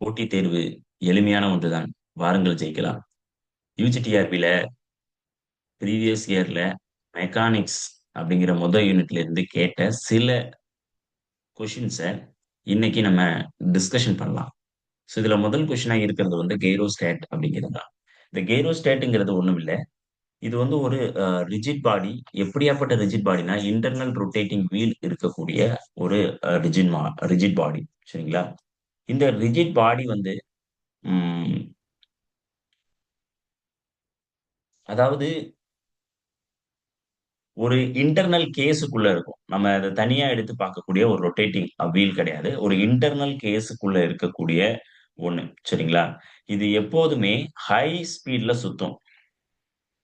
போட்டித் தேர்வு எளிமையான ஒன்றுதான். வாருங்கள் ஜெயிக்கலாம். யூஜிடிஆர்பில ப்ரீவியஸ் இயர்ல மெக்கானிக்ஸ் அப்படிங்கிற முதல் யூனிட்ல இருந்து கேட்ட சில கொஷின்ஸை இன்னைக்கு நம்ம டிஸ்கஷன் பண்ணலாம். ஸோ இதுல முதல் கொஷினா இருக்கிறது வந்து கெய்ரோஸ்டாட் அப்படிங்கிறது தான். இந்த கெய்ரோஸ்டாட்டுங்கிறது ஒண்ணும் இல்லை. இது வந்து ஒரு ரிஜிட் பாடி. எப்படியாப்பட்ட ரிஜிட் பாடினா இன்டர்னல் ரொட்டேட்டிங் வீல் இருக்கக்கூடிய ஒரு ரிஜிட் பாடி. சரிங்களா? இந்த ரிஜிட் பாடி வந்து ம், அதாவது ஒரு இன்டர்னல் கேஸுக்குள்ள இருக்கும். நம்ம அத தனியா எடுத்து பார்க்கக்கூடிய ஒரு ரொட்டேட்டிங் வீல் கிடையாது. ஒரு இன்டர்னல் கேஸுக்குள்ள இருக்கக்கூடிய ஒண்ணு. சரிங்களா? இது எப்போதுமே ஹை ஸ்பீட்ல சுத்தும்.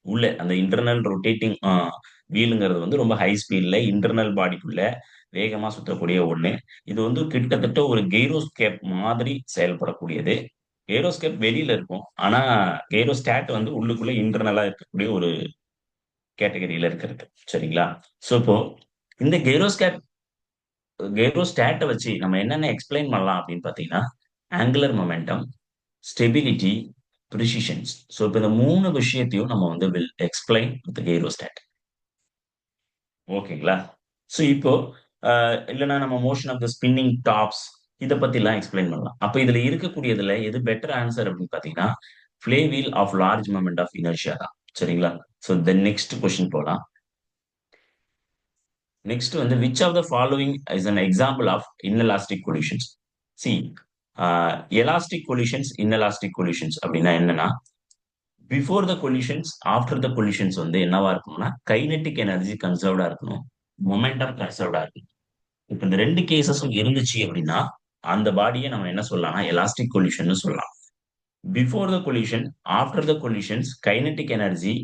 உள்ள அந்த இன்டர்னல் ரொட்டேட்டிங் வீல்ங்கிறது வந்து ரொம்ப ஹை ஸ்பீட்ல இன்டர்னல் பாடிக்குள்ள வேகமா சுத்தக்கூடிய ஒண்ணு. இது வந்து கிட்டத்தட்ட ஒரு கெய்ரோஸ்கேப் மாதிரி செயல்படக்கூடியது. கெய்ரோஸ்கேப் வெளியில இருக்கும். ஆனா கெய்ரோஸ்டாட் வந்து உள்ளுக்குள்ள இன்டர்னலா இருக்கக்கூடிய ஒரு கேட்டகரியில இருக்கிறது. சரிங்களா? சோ இப்போ இந்த கெய்ரோஸ்டாட்ட வச்சு நம்ம என்னென்ன எக்ஸ்பிளைன் பண்ணலாம் அப்படின்னு பார்த்தீங்கன்னா, angular momentum, stability, precisions. So இப்ப இந்த 3 விஷயத்தையும் நம்ம வந்து வில் எக்ஸ்பிளைன் வித் கெய்ரோஸ்டாட். ஓகேங்களா? சோ இப்போ அ இல்லன்னா நம்ம motion of the spinning tops இத பத்திலாம் எக்ஸ்பிளைன் பண்ணலாம். அப்ப இதுல இருக்கக்கூடியதுல எது பெட்டர் ஆன்ஸர் அப்படின்னு பார்த்தீங்கன்னா, flywheel of large moment of inertia தான். சரிங்களா? சோ தென் நெக்ஸ்ட் கொஸ்டின் போலாம். நெக்ஸ்ட் வந்து which of the following is an example of inelastic collisions. C elastic collisions, inelastic collisions அப்படின்னா என்னன்னா, before the collisions, after the collisions வந்து என்னவா இருக்கணும்னா, kinetic energy கன்சர்வ்டா இருக்கணும். மொமெண்டம் கன்சர்வ்டா இருக்கணும். இப்ப இந்த 2 கேஸஸும் இருந்துச்சு அப்படின்னா, அந்த பாடிய நம்ம என்ன சொல்லலாம்னா, எலாஸ்டிக் கொலிஷன்னு சொல்லலாம். Before the collision, after the collisions kinetic energy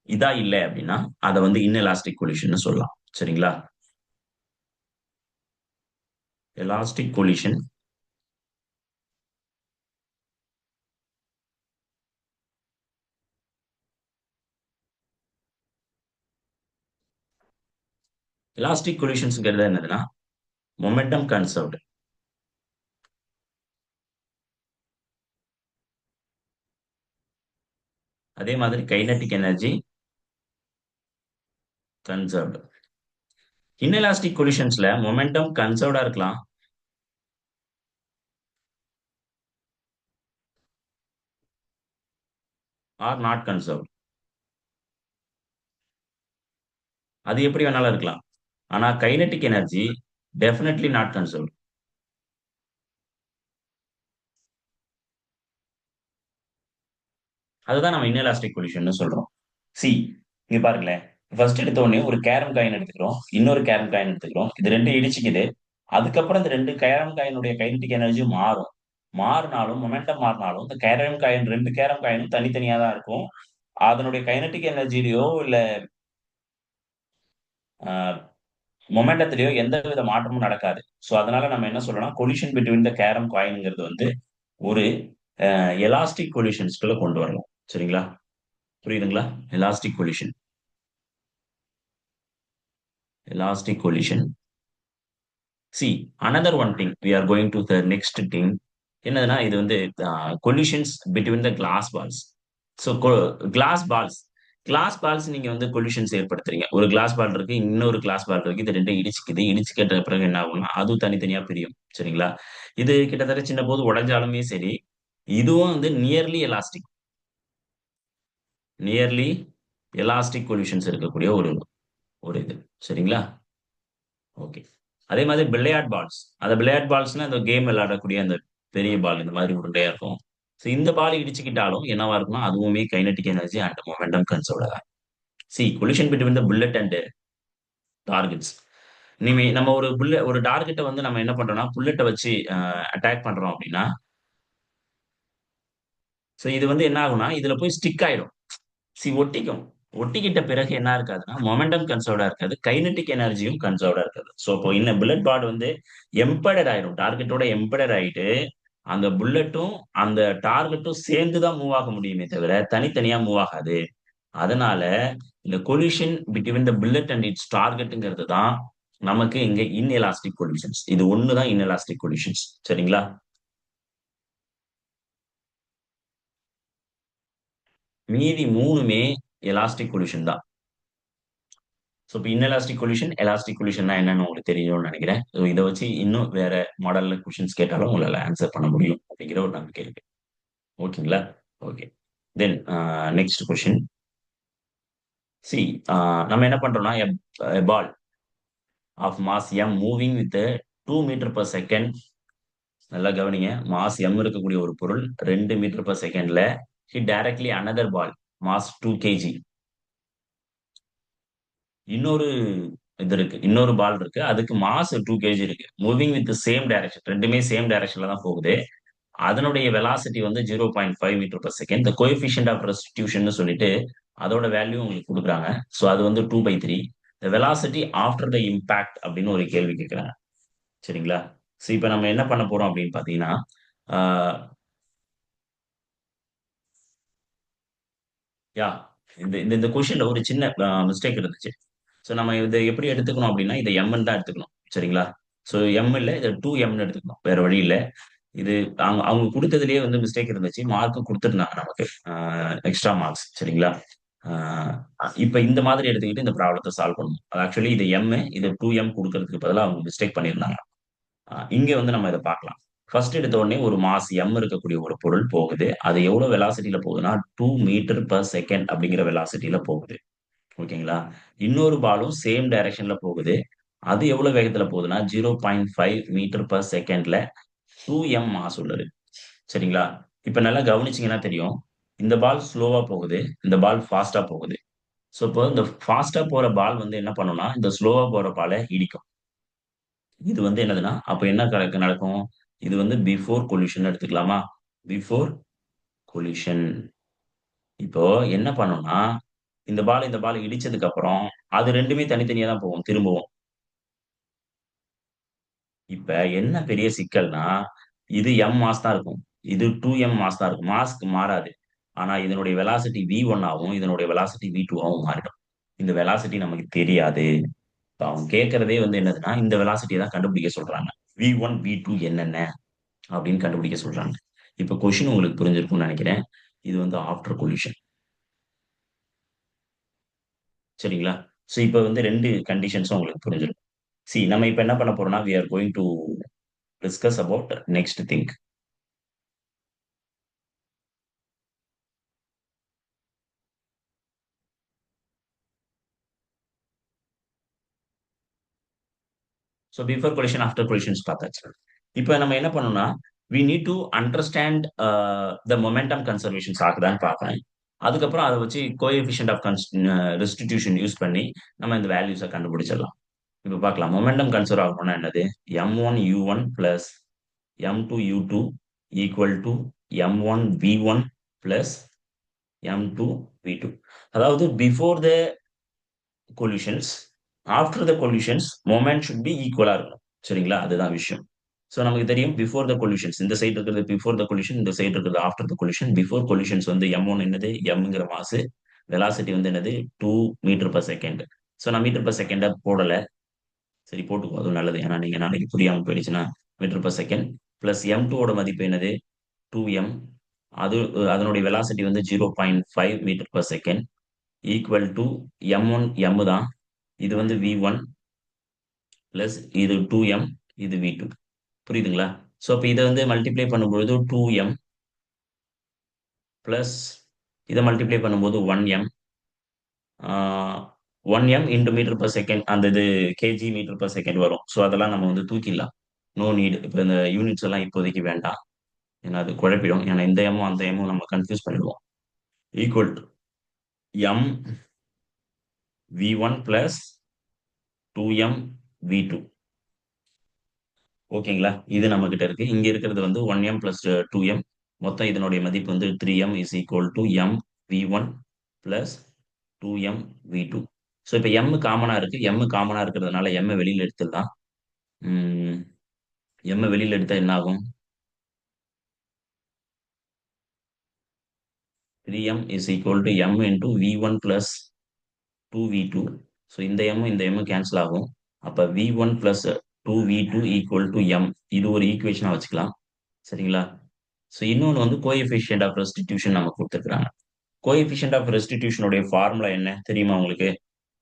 இதா இல்ல அப்படின்னா, அத வந்து இன்எலாஸ்டிக் கொலிஷன்னு சொல்லலாம். சரிங்களா? எலாஸ்டிக் கொலிஷன், எலாஸ்டிக் கொலிஷன்ஸ்ங்கிறது என்னதுன்னா, மொமெண்டம் கன்சர்வ்டு. அதே மாதிரி கைனெட்டிக் எனர்ஜி கன்சர்வ்டு. இன்எலாஸ்டிக் கொலிஷன்ஸ்ல மொமெண்டம் கன்சர்வ்டா இருக்கலாம், ஆர் நாட் கன்சர்வ்ட். அது எப்படி வேணாலும் இருக்கலாம். ஆனா kinetic energy definitely not conserved. அதுதான் நம்ம இன்எலாஸ்டிக் கொலிஷன்னு சொல்றோம். சி, இங்க பாருங்களேன். ஃபர்ஸ்ட் எடுத்த உடனே ஒரு கேரம் காயின் எடுத்துக்கிறோம். இன்னொரு கேரம் காயின் எடுத்துக்கிறோம். இது 2 இடிச்சுக்குது. அதுக்கப்புறம் இந்த 2 கேரம் காயினுடைய கைனெடிக் எனர்ஜி மாறும். மாறுனாலும், மொமெண்டம் மாறுனாலும், இந்த கேரம் காயின் 2 கேரம் காயினும் தனித்தனியா தான் இருக்கும். அதனுடைய கைனெடிக் எனர்ஜிலயோ இல்ல அ மொமெண்டத்திலயோ எந்தவித மாற்றமும் நடக்காது. சோ அதனால நம்ம என்ன சொல்லலாம், கொலிஷன் பிட்வீன் த கேரம் காயின்ங்கிறது வந்து ஒரு எலாஸ்டிக் கொலிஷன்ஸ்குள்ள கொண்டு வரலாம். சரிங்களா? புரியுதுங்களா? Elastic collision. Elastic collision. See, another one thing we are going to the next thing. என்னதுன்னா இது வந்து collisions between the glass balls. So glass balls glass balls நீங்க வந்து கொலிஷன்ஸ் ஏற்படுத்துறீங்க. ஒரு கிளாஸ் பால் இருக்கு, இன்னொரு கிளாஸ் பால் இருக்கு. இது ரெண்டும் இடிச்சுக்குது. இடிச்சு கேட்ட பிறகு என்ன ஆகும்னா, அதுவும் தனித்தனியா பிரியும். சரிங்களா? இது கிட்டத்தட்ட சின்ன போது உடைஞ்சாலுமே சரி, இதுவும் வந்து நியர்லி எலாஸ்டிக் கொலிஷன்ஸ் இருக்கக்கூடிய ஒரு ஒரு இது. சரிங்களா? ஓகே. அதே மாதிரி பில்லியார்ட் பால்ஸ். அந்த பில்லியார்ட் பால்ஸ்னா இந்த கேம் விளையாடக்கூடிய அந்த பெரிய பால் இந்த மாதிரி உருண்டையா இருக்கும். ஸோ இந்த பால் இடிச்சுக்கிட்டாலும் என்னவா இருக்கும்னா, அதுவுமே kinetic energy and momentum conserved தான். See collision between the bullet and targets. நம்ம ஒரு டார்கெட்ட வந்து நம்ம என்ன பண்றோம்னா, புல்லட்ட வச்சு அட்டாக் பண்றோம் அப்படின்னா, ஸோ இது வந்து என்ன ஆகும்னா, இதுல போய் ஸ்டிக் ஆயிடும். ஒட்டிக்கும். ஒட்டிக்கிட்ட பிறகு என்ன இருக்காதுன்னா, மொமெண்டம் கன்சர்வ்டா இருக்காது. கைனெடிக் எனர்ஜியும் கன்சர்வ்டா இருக்காது. சோ இப்போ புல்லட் பாட் வந்து எம்பெடட் ஆயிரும். டார்கெட்டோட எம்பெடட் ஆயிட்டு, அந்த புல்லட்டும், அந்த டார்கெட்டும் சேர்ந்து தான் மூவ் ஆக முடியுமே தவிர, தனித்தனியா மூவ் ஆகாது. அதனால இந்த collision between the bullet and its டார்கெட்ங்கிறது தான் நமக்கு இங்க இன்எலாஸ்டிக் கொலிஷன்ஸ். இது ஒண்ணு தான் இன்எலாஸ்டிக் கொலிஷன்ஸ். சரிங்களா? மீதி 3மே எலாஸ்டிக் கொலிஷன் தான். ஸோ இப்போ இன்எலாஸ்டிக் கொலிஷன், எலாஸ்டிக் கொலிஷன்னா என்னன்னு உங்களுக்கு தெரியும்னு நினைக்கிறேன். ஸோ இத வச்சு இன்னும் வேற மாடல்ல கொஸ்டின்ஸ் கேட்டாலும் உங்களால ஆன்சர் பண்ண முடியும் அப்படிங்கிற ஒரு நம்பிக்கை இருக்கு. ஓகேங்களா? Okay. Then next question. See நம்ம என்ன பண்றோம்னா, a ball of mass m moving with 2 metre per second. நல்லா கவனிங்க. மாஸ் m இருக்கக்கூடிய ஒரு பொருள் 2 மீட்டர் பெர் செகண்ட்ல hit directly another ball mass 2 KG. இன்னொரு இது இருக்கு. இன்னொரு பால் இருக்கு. அதுக்கு மாஸ் 2 கேஜி இருக்கு. Moving with same direction. 2மே சேம் டைரக்ஷன்ல தான் போகுது. அதனுடைய வெலாசிட்டி வந்து 0.5 மீட்டர் பெர் செகண்ட். இந்த கோஎஃபிஷியன்ட் ஆஃப் ரெஸ்டிடியூஷன் சொல்லிட்டு அதோட வேல்யூ உங்களுக்கு குடுக்குறாங்க. ஸோ அது வந்து 2/3. The velocity after the impact அப்படின்னு ஒரு கேள்வி கேட்குறாங்க. சரிங்களா? ஸோ இப்ப நம்ம என்ன பண்ண போறோம் அப்படின்னு பார்த்தீங்கன்னா, ஆ யா இந்த இந்த இந்த கொஸ்டின்ல ஒரு சின்ன மிஸ்டேக் இருந்துச்சு. ஸோ நம்ம இத எப்படி எடுத்துக்கணும் அப்படின்னா, இத எம்ன்னு தான் எடுத்துக்கணும். சரிங்களா? ஸோ எம் இல்ல, இத 2எம்ன்னு எடுத்துக்கணும். வேற வழி இல்ல. இது அவங்க அவங்க குடுத்ததிலேயே வந்து மிஸ்டேக் இருந்துச்சு. மார்க்கும் குடுத்திருந்தாங்க நமக்கு. எக்ஸ்ட்ரா மார்க்ஸ் சரிங்களா? ஆ இப்ப இந்த மாதிரி எடுத்துக்கிட்டு இந்த ப்ராப்ளத்த சால்வ் பண்ணணும். அது ஆக்சுவலி இது எம், இது 2எம் குடுக்கறதுக்கு பதிலா அவங்க மிஸ்டேக் பண்ணியிருந்தாங்க. இங்க வந்து நம்ம இத பார்க்கலாம். ஃபர்ஸ்ட் எடுத்த உடனே ஒரு மாஸ் எம் இருக்கக்கூடிய ஒரு பொருள் போகுது. அது எவ்வளோ வெலாசிட்டில போகுதுன்னா, 2 மீட்டர் பெர் செகண்ட் அப்படிங்கிற வெலாசிட்டில போகுது. ஓகேங்களா? இன்னொரு பாலும் சேம் டைரக்ஷன்ல போகுது. அது எவ்வளவு வேகத்துல போகுதுன்னா 0.5 மீட்டர் பெர் செகண்ட்ல 2m மாஸ் உள்ளது. சரிங்களா? இப்ப நல்லா கவனிச்சீங்கன்னா தெரியும். இந்த பால் ஸ்லோவா போகுது. இந்த பால் ஃபாஸ்ட்டா போகுது. ஸோ இப்போ இந்த ஃபாஸ்ட்டா போற பால் வந்து என்ன பண்ணும்னா, இந்த ஸ்லோவா போற பால இடிக்கும். இது வந்து என்னதுன்னா, அப்ப என்ன நடக்கும்? இது வந்து பிஃபோர் கொலிஷன் எடுத்துக்கலாமா? Before collision. இப்போ என்ன பண்ணும்னா, இந்த பால் இடிச்சதுக்கு அப்புறம், அது 2மே தனித்தனியா தான் போகும் திரும்பவும். இப்ப என்ன பெரிய சிக்கல்னா, இது m மாஸ் தான் இருக்கும். இது 2m மாஸ் தான் இருக்கும். மாஸ்க்கு மாறாது. ஆனா இதனுடைய வெலாசிட்டி v1 ஆவும், இதனுடைய வெலாசிட்டி v2 ஆவும் மாறிடும். இந்த வெலாசிட்டி நமக்கு தெரியாது. இப்ப அவங்க கேட்கிறதே வந்து என்னதுன்னா, இந்த வெலாசிட்டிய தான் கண்டுபிடிக்க சொல்றாங்க. v1, v2 என்னென்ன அப்படின்னு கண்டுபிடிக்க சொல்றாங்க. இப்ப கொஸ்டின் உங்களுக்கு புரிஞ்சிருக்கும்னு நெனைக்கிறேன். இது வந்து ஆஃப்டர் கொலிஷன். சரிங்களா? சோ இப்ப வந்து 2 கண்டிஷன்ஸும் உங்களுக்கு புரிஞ்சிரும். நம்ம இப்ப என்ன பண்ண போறோம்னா, we are going to discuss about next thing. So before collision, after collisions பார்த்தாச்சு. இப்ப நம்ம என்ன பண்ணணும்னா, we need to understand the momentum conservations ஆகுதான்னு பார்க்கணும். அதுக்கப்புறம் அத வச்சு கோஎஃபிஷியன்ட் ஆஃப் ரெஸ்டிடியூஷன் யூஸ் பண்ணி நம்ம இந்த வேல்யூஸ கண்டுபிடிச்சிடலாம். இப்ப பார்க்கலாம். மொமெண்டம் கன்சர்வ் ஆகணும்னா என்னது? m1u1 plus m2u2 equal to m1v1 plus m2v2. அதாவது before the collisions, after the collisions moment should be ஈக்குவலா இருக்கணும். சரிங்களா? அதுதான் விஷயம். சோ நமக்கு தெரியும் பிஃபோர் த collisions இந்த சைடு இருக்கிறது பிஃபோர் த collision, இந்த சைடு இருக்கிறது after the collision. Before collisions வந்து m1 என்னது? mங்கிற மாஸ். வெலாசிட்டி வந்து என்னது? 2 மீட்டர் பெர் செகண்ட். சோ நான் மீட்டர் பெர் செகண்ட போடல. சரி போட்டுக்கோ. அதுவும் நல்லது. ஏன்னா நீங்க நாளைக்கு புரியாம போயிடுச்சுன்னா metre per second plus m2 ஓட மதிப்பு என்னது? 2m. அது அதனுடைய வெலாசிட்டி வந்து 0.5 metre per second equal to m1 m தான். இது வந்து v1 பிளஸ் இது 2m, இது v2. புரியுதுங்களா? சோ அப்ப இத வந்து மல்டிப்ளை பண்ணும்பொழுது 2m பிளஸ் இத மல்டிப்ளை பண்ணும்போது 1m. ஆ 1m into metre per second அந்த இது கேஜி மீட்டர் பெர் செகண்ட் வரும். சோ அதெல்லாம் நம்ம வந்து தூக்கிடலாம். No need. இப்ப இந்த யூனிட்ஸ் எல்லாம் இப்போதைக்கு வேண்டாம். ஏன்னா அது குழப்பிடும். ஏன்னா இந்த எம்மும் அந்த எம்மும் நம்ம கன்ஃபியூஸ் பண்ணிடுவோம். Equal to m v1 plus 2m v2. ஓகேங்களா? இது நம்மகிட்ட இருக்கு. இங்க இருக்கிறது வந்து 1m பிளஸ் 2m. மொத்தம் இதனுடைய மதிப்பு வந்து 3m is equal to m v1 plus 2m v2. So இப்ப m காமனா இருக்கு. m காமனா இருக்கிறதுனால m வெளியில எடுத்துடலாம். ம், m வெளியில எடுத்தா என்ன ஆகும்? 3m is equal to m into v1 plus 2v2. So இந்த இந்த m கேன்சல் ஆகும். அப்ப v1 plus 2v2 equal to m. இது ஒரு ஈக்குவேஷனா வச்சுக்கலாம். சரிங்களா? ஸோ இன்னொன்னு வந்து கோஎஃபிஷியன்ட் ஆஃப் ரெஸ்டிடியூஷன் நமக்கு கொடுத்துருக்காங்க. கோஎஃபிஷியன்ட் ஆஃப் ரெஸ்டிடியூஷனுடைய ஃபார்முலா என்ன தெரியுமா உங்களுக்கு?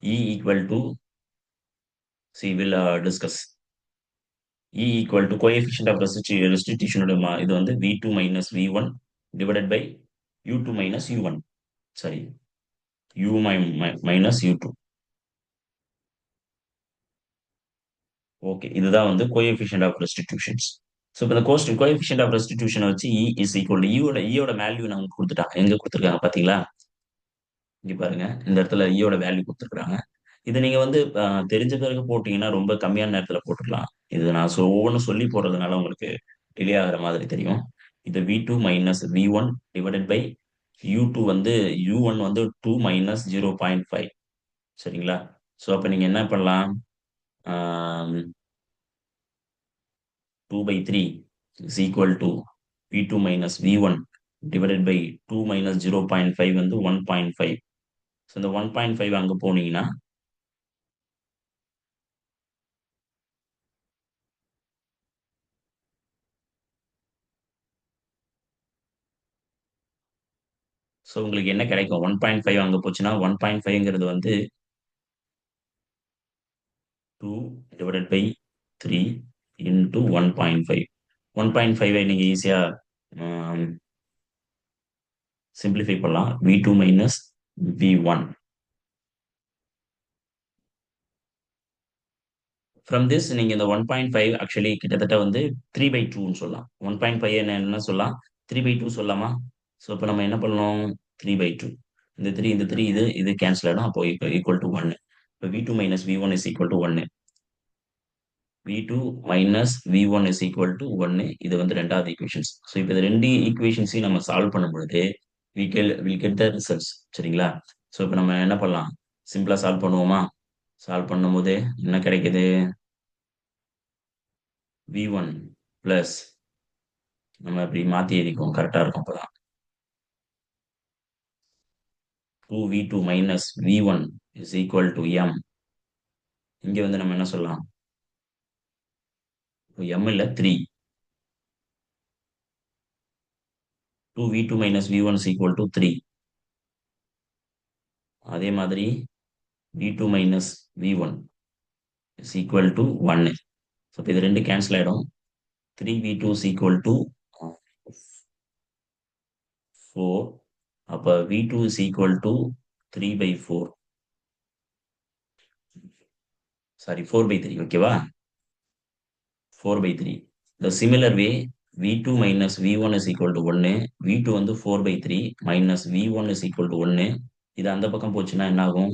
E equal to see will discuss. E equal to coefficient of ரெஸ்டிடியூஷனோட இது வந்து V two minus V one divided by U two minus U one. Sorry, U minus U two. Okay, இதுதான் வந்து coefficient of ரெஸ்டிடியூஷன்ஸ். So இப்போ இந்த coefficient of ரெஸ்டிடியூஷனை வச்சு இ is equal ஈயோட value நமக்கு கொடுத்துட்டாங்க. எங்க கொடுத்துருக்காங்க பாத்தீங்களா? இங்க பாருங்க, இந்த இடத்துல ஈயோட வேல்யூ கொடுத்துருக்காங்க. இது நீங்க வந்து தெரிஞ்ச பிறகு போட்டீங்கன்னா ரொம்ப கம்மியான நேரத்துல போட்டுடலாம். இது நான் ஒவ்வொன்றும் சொல்லி போடுறதுனால உங்களுக்கு டிலே ஆகிற மாதிரி தெரியும். இது V two minus V one divided by U two வந்து யூ ஒன் வந்து டூ மைனஸ் 0.5. சரிங்களா? ஸோ அப்போ நீங்க என்ன பண்ணலாம்? 2/3 is equal to V2 minus V1 divided by 2 minus 0.5 வந்து 1.5. ஸோ இந்த 1.5 அங்க போனீங்கன்னா ஸோ உங்களுக்கு என்ன கிடைக்கும்? 1.5 அங்க போச்சுன்னா 1.5ங்கிறது வந்து 2 divided by 3 into 1.5. 1.5 நீங்க ஈஸியா சிம்பிளிஃபை பண்ணலாம். V2 minus V1. From this நீங்க இந்த 1.5 ஆக்சுவலி கிட்டத்தட்ட வந்து 3/2ன்னு சொல்லலாம். 1.5 என்ன சொல்லலாம்? 3/2 சொல்லலாமா? ஸோ இப்போ நம்ம என்ன பண்ணணும்? 3/2. இந்த 3 இந்த 3 இது இது கேன்சல் ஆகிடும். அப்போ ஈக்குவல் டு 1. இப்போ V2 minus V1 is equal to 1. V2 minus V1 is equal to 1. இது வந்து ரெண்டாவது ஈக்குவேஷன்ஸ். ஸோ இப்போ இந்த ரெண்டு ஈக்குவேஷன்ஸையும் நம்ம சால்வ் பண்ணும் பொழுது வில் கெட் த ரிசல்ட்ஸ். சரிங்களா? ஸோ இப்போ நம்ம என்ன பண்ணலாம்? சிம்பிளா சால்வ் பண்ணுவோமா? சால்வ் பண்ணும்போது என்ன கிடைக்குது? V1 பிளஸ் நம்ம இப்படி மாத்தி எழுதிக்குவோம், கரெக்டா இருக்கும் அப்பதான். 2V2 minus V1 is equal to M. இங்க வந்து நம்ம என்ன சொல்லலாம்? M இல்ல 3. 2V2 minus V1 is equal to 3. அதே மாதிரி V2 minus V1 is equal to 1. So இது ரெண்டு கேன்சல் ஆயிடும். 3V2 is equal to 4. அப்ப V2 is equal to 3/4. Sorry, 4/3. ஓகேவா? 4/3. The similar way, V2 minus V1 is equal to 1. V2 வந்து 4/3 minus V1 is equal to 1. இது அந்த பக்கம் போச்சுன்னா என்ன ஆகும்?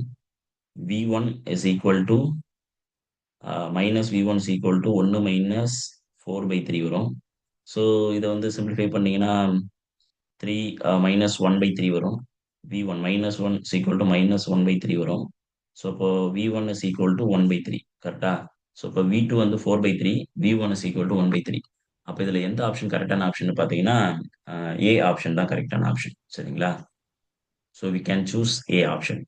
V1 is equal to minus V1 is equal to 1 minus 4/3 வரும். ஸோ இதை வந்து சிம்பிளிஃபை பண்ணீங்கன்னா 3 minus 1/3 வரும். V1 minus 1 is equal to minus 1/3 வரும். ஸோ இப்போ V1 is equal to 1/3. கரெக்டா? ஸோ இப்போ V2 வந்து 4/3, V1 is equal to 1/3. அப்போ இதுல எந்த ஆப்ஷன் கரெக்டான ஆப்ஷன் பார்த்தீங்கன்னா ஏ ஆப்ஷன் தான் கரெக்டான ஆப்ஷன். சரிங்களா? So we can choose A option.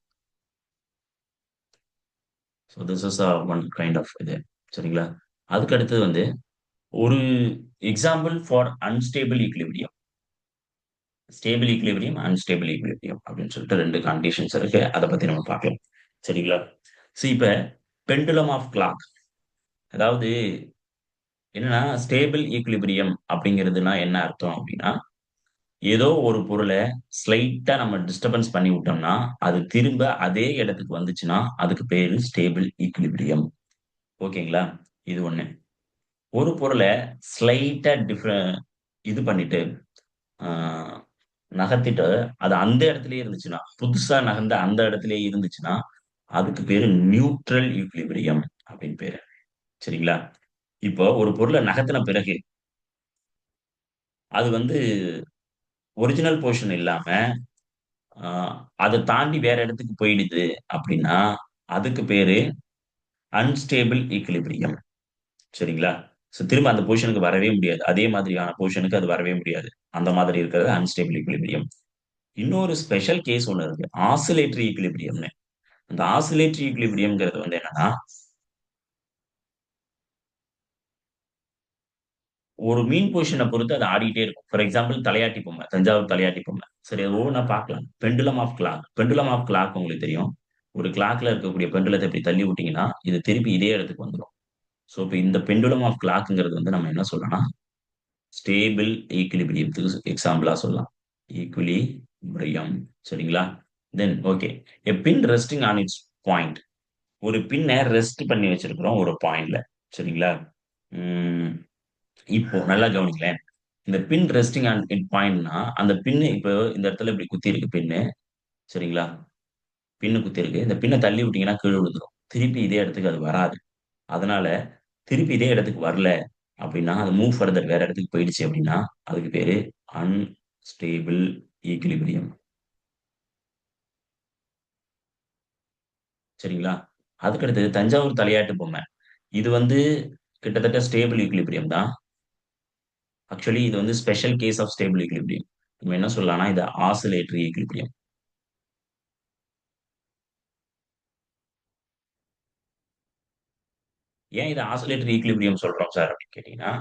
So this is one kind of இது. சரிங்களா? அதுக்கு அடுத்தது வந்து ஒரு example for unstable equilibrium. Stable equilibrium, unstable equilibrium அப்படின்னு சொல்லிட்டு ரெண்டு கண்டிஷன்ஸ் இருக்கு. அதை பத்தி நம்ம பார்க்கலாம். சரிங்களா? ஸோ இப்ப பெண்டுலம் ஆஃப் கிளாக், அதாவது என்னன்னா ஸ்டேபிள் ஈக்லிபிரியம் அப்படிங்கிறதுனா என்ன அர்த்தம் அப்படின்னா, ஏதோ ஒரு பொருளை ஸ்லைட்டா நம்ம டிஸ்டர்பன்ஸ் பண்ணி விட்டோம்னா அது திரும்ப அதே இடத்துக்கு வந்துச்சுன்னா அதுக்கு பேரு ஸ்டேபிள் ஈக்லிபிரியம். ஓகேங்களா? இது ஒண்ணு. ஒரு பொருளை ஸ்லைட்டா இது பண்ணிட்டு நகர்த்திட்டு அது அந்த இடத்துலயே இருந்துச்சுன்னா, புதுசா நகர்ந்த அந்த இடத்துலயே இருந்துச்சுன்னா அதுக்கு பேரு நியூட்ரல் ஈக்லிபிரியம் அப்படின்னு பேரு. சரிங்களா? இப்போ ஒரு பொருளை நகர்த்தின பிறகு அது வந்து ஒரிஜினல் போர்ஷன் இல்லாம அதை தாண்டி வேற இடத்துக்கு போயிடுது அப்படின்னா அதுக்கு பேரு அன்ஸ்டேபிள் ஈக்லிபிரியம். சரிங்களா? ஸோ திரும்ப அந்த பொசிஷனுக்கு வரவே முடியாது. அதே மாதிரியான பொசிஷனுக்கு அது வரவே முடியாது. அந்த மாதிரி இருக்கிறது அன்ஸ்டேபிள் ஈக்லிபிரியம். இன்னொரு ஸ்பெஷல் கேஸ் ஒன்று இருக்கு, ஆசிலேட்டரி ஈக்லிபிரியம்னு. அந்த ஆசிலேட்டரி ஈக்லிபிரியம்ங்கிறது வந்து என்னன்னா, ஒரு மீன் பொசிஷனை பொறுத்து அது ஆடிட்டே இருக்கும். ஃபார் எக்ஸாம்பிள் தலையாட்டி பொம்மை, தஞ்சாவூர் தலையாட்டி பொம்மை. சரி, அது ஒவ்வொன்னா பார்க்கலாம். Pendulum of clock. Pendulum of clock உங்களுக்கு தெரியும். ஒரு கிளாக்ல இருக்கக்கூடிய பெண்டுலத்த இப்டி தள்ளி விட்டீங்கன்னா, இது திருப்பி இதே இடத்துக்கு வந்துரும். ஸோ, இப்ப இந்த பெண்டுலம் ஆஃப் கிளாக்ங்கிறது வந்து நம்ம என்ன சொல்லலாம்னா, ஸ்டேபிள் ஈக்விலிபிரியத்துக்கு எக்ஸாம்பிளா சொல்லலாம். ஈக்விலிபிரியம் சரிங்களா? Then okay. A pin resting on its point. ஒரு பின்ன ரெஸ்ட் பண்ணி வச்சிருக்கிறோம் ஒரு பாயிண்ட்ல. சரிங்களா? ம். இப்போ நல்லா கவனிங்களேன். இந்த பின் ரெஸ்டிங் ஆன் இட் பாயிண்ட்னா, அந்த பின்னு இப்போ இந்த இடத்துல இப்டி குத்தி இருக்கு பின்னு. சரிங்களா? பின்னு குத்திருக்கு. இந்த பின்ன தள்ளி விட்டீங்கன்னா கீழ விழுந்துரும். திருப்பி இதே இடத்துக்கு அது வராது. அதனால திருப்பி இதே இடத்துக்கு வரல அப்டின்னா, அது மூவ் ஃபர்தர் வேற இடத்துக்கு போயிடுச்சு அப்டின்னா, அதுக்கு பேரு அன்ஸ்டேபிள் ஈக்விலிபிரியம். சரிங்களா? அதுக்கு அடுத்தது தஞ்சாவூர் தலையாட்டு பொம்மை. இது வந்து கிட்டத்தட்ட ஸ்டேபிள் ஈக்விலிபிரியம் தான். ஆக்சுவலி இது வந்து special case of stable equilibrium. நம்ம என்ன சொல்லலாம்னா, இது ஆசிலேட்டரி ஈக்விலிபிரியம். ஏன் இத ஆசிலேட்டரி ஈக்விலிபிரியம் சொல்றோம் சார் அப்டின்னு கேட்டீங்கன்னா,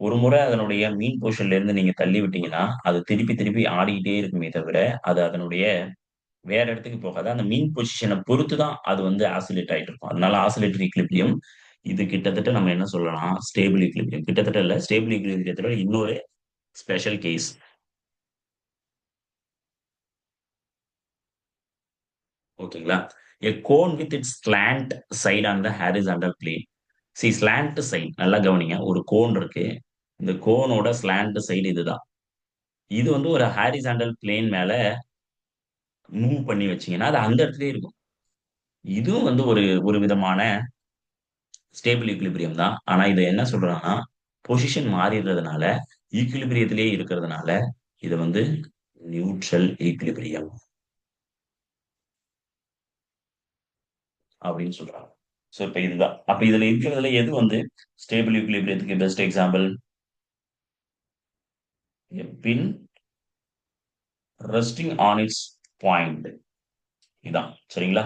ஒரு முறை அதனுடைய மீன் பொசிஷன்ல இருந்து நீங்க தள்ளி விட்டீங்கன்னா, அது திருப்பி திருப்பி ஆடிக்கிட்டே இருக்குமே தவிர, அது அதனுடைய வேற இடத்துக்கு போகாது. அந்த மீன் பொசிஷன பொறுத்து தான் அது வந்து ஆசிலேட் ஆயிட்டு இருக்கும். அதனால ஆசிலேட்டரி ஈக்விலிபிரியம் இது கிட்டத்தட்ட நம்ம என்ன சொல்லலாம், ஸ்டேபிள் ஈக்விலிபிரியம். கிட்டத்தட்ட இல்ல, ஸ்டேபிள் ஈக்விலிபிரியத்தோட இன்னொரு ஸ்பெஷல் கேஸ். ஓகேங்களா? A cone with its slant side on the horizontal plane. Slant side நல்லா கவனிங்க. ஒரு கோன் இருக்கு. இந்த கோனோட ஸ்லாண்ட் சைடு இதுதான். இது வந்து ஒரு ஹாரிசான்டல் பிளேன் மேல மூவ் பண்ணி வச்சீங்கன்னா, அது அந்த இடத்திலேயே இருக்கும். இதுவும் வந்து ஒரு ஒரு விதமான ஸ்டேபிள் ஈக்விலிபிரியம் தான். ஆனா இத என்ன சொல்றாங்கன்னா, பொசிஷன் மாறிடுறதுனால, ஈக்விலிபிரியத்திலேயே இருக்கிறதுனால, இத வந்து நியூட்ரல் ஈக்விலிபிரியம் அப்படின்னு சொல்றாங்க. சோ இப்ப இதுதான். அப்ப இதுல இருக்கிறதுல எது வந்து ஸ்டேபிள் ஈக்விலிபிரியத்துக்கு best example? A pin resting on its point. இதான். சரிங்களா?